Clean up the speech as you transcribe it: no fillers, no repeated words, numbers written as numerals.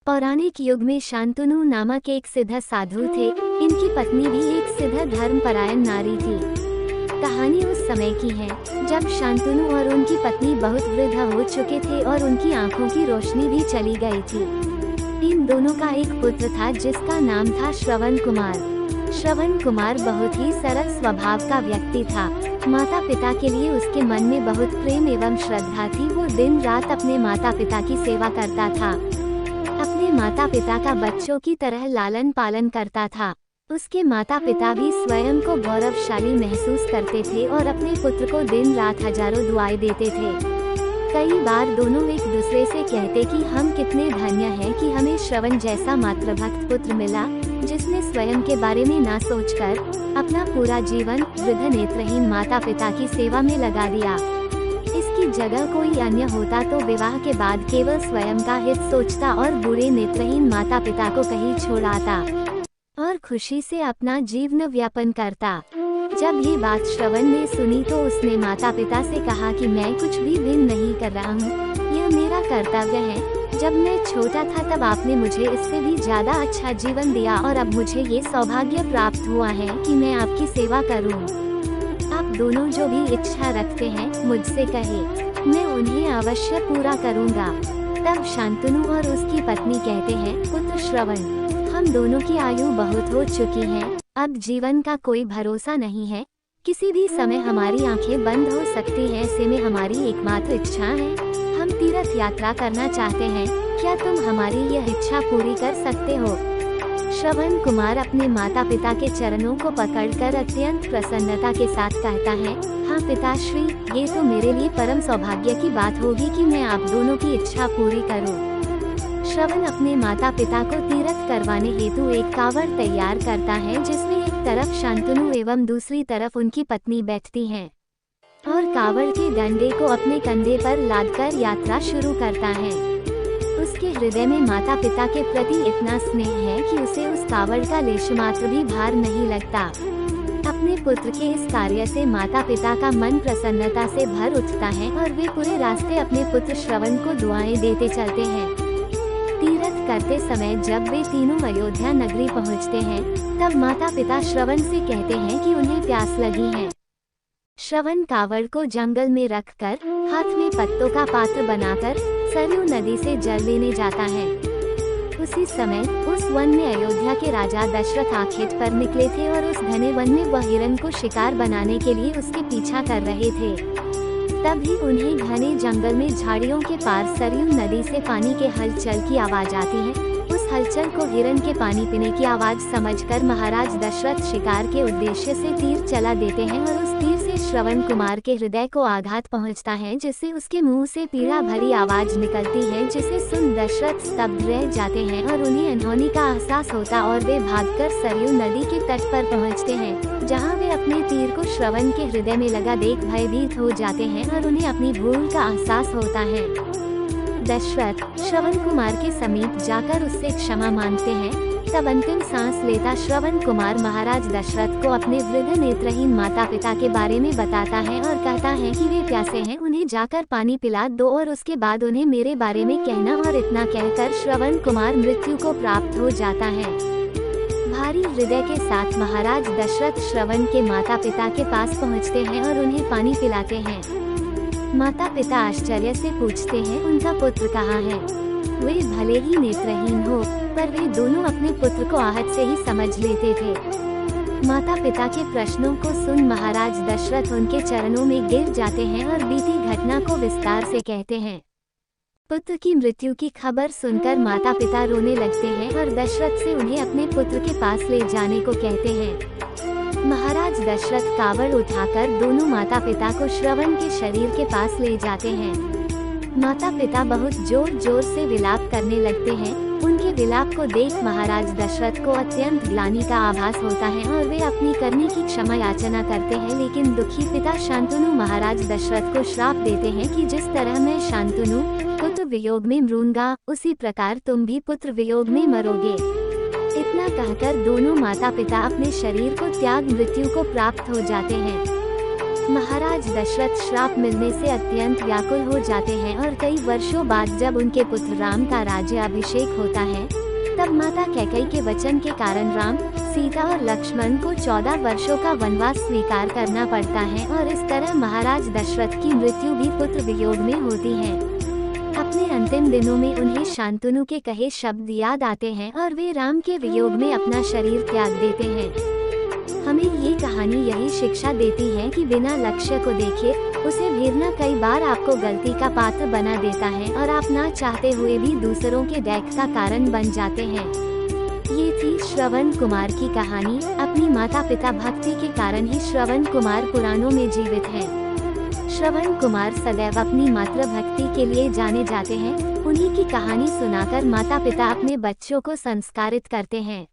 पौराणिक युग में शांतनु नामक एक सिद्ध साधु थे। इनकी पत्नी भी एक सिद्ध धर्मपरायण नारी थी। कहानी उस समय की है जब शांतनु और उनकी पत्नी बहुत वृद्ध हो चुके थे और उनकी आंखों की रोशनी भी चली गई थी। इन दोनों का एक पुत्र था जिसका नाम था श्रवण कुमार। श्रवण कुमार बहुत ही सरल स्वभाव का व्यक्ति था। माता पिता के लिए उसके मन में बहुत प्रेम एवं श्रद्धा थी। वो दिन रात अपने माता पिता की सेवा करता था, अपने माता पिता का बच्चों की तरह लालन पालन करता था। उसके माता पिता भी स्वयं को गौरवशाली महसूस करते थे और अपने पुत्र को दिन रात हजारों दुआएं देते थे। कई बार दोनों एक दूसरे से कहते कि हम कितने धन्य हैं कि हमें श्रवण जैसा मातृभक्त पुत्र मिला, जिसने स्वयं के बारे में ना सोचकर अपना पूरा जीवन वृद्ध नेत्रहीन माता पिता की सेवा में लगा दिया। इसकी जगह कोई अन्य होता तो विवाह के बाद केवल स्वयं का हित सोचता और बुरे नेत्रहीन माता पिता को कहीं छोड़ आता और खुशी से अपना जीवन व्यापन करता। जब ये बात श्रवण ने सुनी तो उसने माता पिता से कहा कि मैं कुछ भी भिन्न नहीं कर रहा हूँ, यह मेरा कर्तव्य है। जब मैं छोटा था तब आपने मुझे इससे भी ज्यादा अच्छा जीवन दिया और अब मुझे ये सौभाग्य प्राप्त हुआ है कि मैं आपकी सेवा करूँ। आप दोनों जो भी इच्छा रखते हैं मुझसे कहे, मैं उन्हें अवश्य पूरा करूँगा। तब शांतनु और उसकी पत्नी कहते हैं, पुत्र श्रवण, हम दोनों की आयु बहुत हो चुकी है, अब जीवन का कोई भरोसा नहीं है। किसी भी समय हमारी आंखें बंद हो सकती हैं। ऐसे में हमारी एकमात्र इच्छा है, हम तीर्थ यात्रा करना चाहते हैं। क्या तुम हमारी यह इच्छा पूरी कर सकते हो? श्रवण कुमार अपने माता पिता के चरणों को पकड़कर अत्यंत प्रसन्नता के साथ कहता है, हाँ पिताश्री, ये तो मेरे लिए परम सौभाग्य की बात होगी कि मैं आप दोनों की इच्छा पूरी करूं। श्रवण अपने माता पिता को तीर्थ करवाने हेतु एक कावड़ तैयार करता है, जिसमें एक तरफ शांतनु एवं दूसरी तरफ उनकी पत्नी बैठती हैं और कावड़ के डंडे को अपने कंधे पर लादकर यात्रा शुरू करता है। उसके हृदय में माता पिता के प्रति इतना स्नेह है कि उसे उस कावड़ का लेश मात्र भी भार नहीं लगता। अपने पुत्र के इस कार्य से माता पिता का मन प्रसन्नता से भर उठता है और वे पूरे रास्ते अपने पुत्र श्रवण को दुआएं देते चलते हैं। तीर्थ करते समय जब वे तीनों अयोध्या नगरी पहुंचते हैं, तब माता पिता श्रवण से कहते हैं कि उन्हें प्यास लगी है। श्रवण कावड़ को जंगल में रखकर हाथ में पत्तों का पात्र बनाकर सरयू नदी से जल लेने जाता है। उसी समय उस वन में अयोध्या के राजा दशरथ आखेट पर निकले थे और उस घने वन में वह हिरण को शिकार बनाने के लिए उसके पीछा कर रहे थे। तभी उन्हें घने जंगल में झाड़ियों के पार सरयू नदी से पानी के हलचल की आवाज आती है। उस हलचल को हिरण के पानी पीने की आवाज समझकर महाराज दशरथ शिकार के उद्देश्य से तीर चला देते हैं और उस तीर से श्रवण कुमार के हृदय को आघात पहुंचता है, जिससे उसके मुंह से पीड़ा भरी आवाज निकलती है, जिसे सुन दशरथ स्तब्ध रह जाते हैं और उन्हें अनहोनी का एहसास होता और वे भागकर सरयू नदी के तट पर पहुंचते हैं, जहां वे अपने तीर को श्रवण के हृदय में लगा देख भयभीत हो जाते हैं और उन्हें अपनी भूल का एहसास होता है। दशरथ श्रवण कुमार के समीप जाकर उससे क्षमा मांगते हैं। तब अंतिम सांस लेता श्रवण कुमार महाराज दशरथ को अपने वृद्ध नेत्रहीन माता पिता के बारे में बताता है और कहता है कि वे प्यासे हैं, उन्हें जाकर पानी पिला दो और उसके बाद उन्हें मेरे बारे में कहना। और इतना कहकर श्रवण कुमार मृत्यु को प्राप्त हो जाता है। भारी हृदय के साथ महाराज दशरथ श्रवण के माता पिता के पास पहुँचते हैं और उन्हें पानी पिलाते हैं। माता पिता आश्चर्य से पूछते हैं, उनका पुत्र कहाँ है? वे भले ही नेत्रहीन हो, पर वे दोनों अपने पुत्र को आहट से ही समझ लेते थे। माता पिता के प्रश्नों को सुन महाराज दशरथ उनके चरणों में गिर जाते हैं और बीती घटना को विस्तार से कहते हैं। पुत्र की मृत्यु की खबर सुनकर माता पिता रोने लगते हैं और दशरथ से उन्हें अपने पुत्र के पास ले जाने को कहते हैं। महाराज दशरथ कावड़ उठाकर दोनों माता पिता को श्रवण के शरीर के पास ले जाते हैं। माता पिता बहुत जोर जोर से विलाप करने लगते हैं। उनके विलाप को देख महाराज दशरथ को अत्यंत ग्लानि का आभास होता है और वे अपनी करनी की क्षमा याचना करते हैं। लेकिन दुखी पिता शांतनु महाराज दशरथ को श्राप देते हैं कि जिस तरह मैं शांतनु पुत्र वियोग में मरूंगा, उसी प्रकार तुम भी पुत्र वियोग में मरोगे। इतना कहकर दोनों माता पिता अपने शरीर को त्याग मृत्यु को प्राप्त हो जाते हैं। महाराज दशरथ श्राप मिलने से अत्यंत व्याकुल हो जाते हैं और कई वर्षों बाद जब उनके पुत्र राम का राज्य अभिषेक होता है, तब माता कैकेयी के वचन के कारण राम, सीता और लक्ष्मण को 14 वर्षों का वनवास स्वीकार करना पड़ता है और इस तरह महाराज दशरथ की मृत्यु भी पुत्र वियोग में होती है। अपने अंतिम दिनों में उन्हें शांतनु के कहे शब्द याद आते हैं और वे राम के वियोग में अपना शरीर त्याग देते हैं। हमें ये कहानी यही शिक्षा देती है कि बिना लक्ष्य को देखे उसे भेदना कई बार आपको गलती का पात्र बना देता है और आप ना चाहते हुए भी दूसरों के दैख का कारण बन जाते हैं। ये थी श्रवण कुमार की कहानी। अपनी माता पिता भक्ति के कारण ही श्रवण कुमार पुराणों में जीवित है। श्रवण कुमार सदैव अपनी मातृभक्ति के लिए जाने जाते हैं। उन्हीं की कहानी सुनाकर माता पिता अपने बच्चों को संस्कारित करते हैं।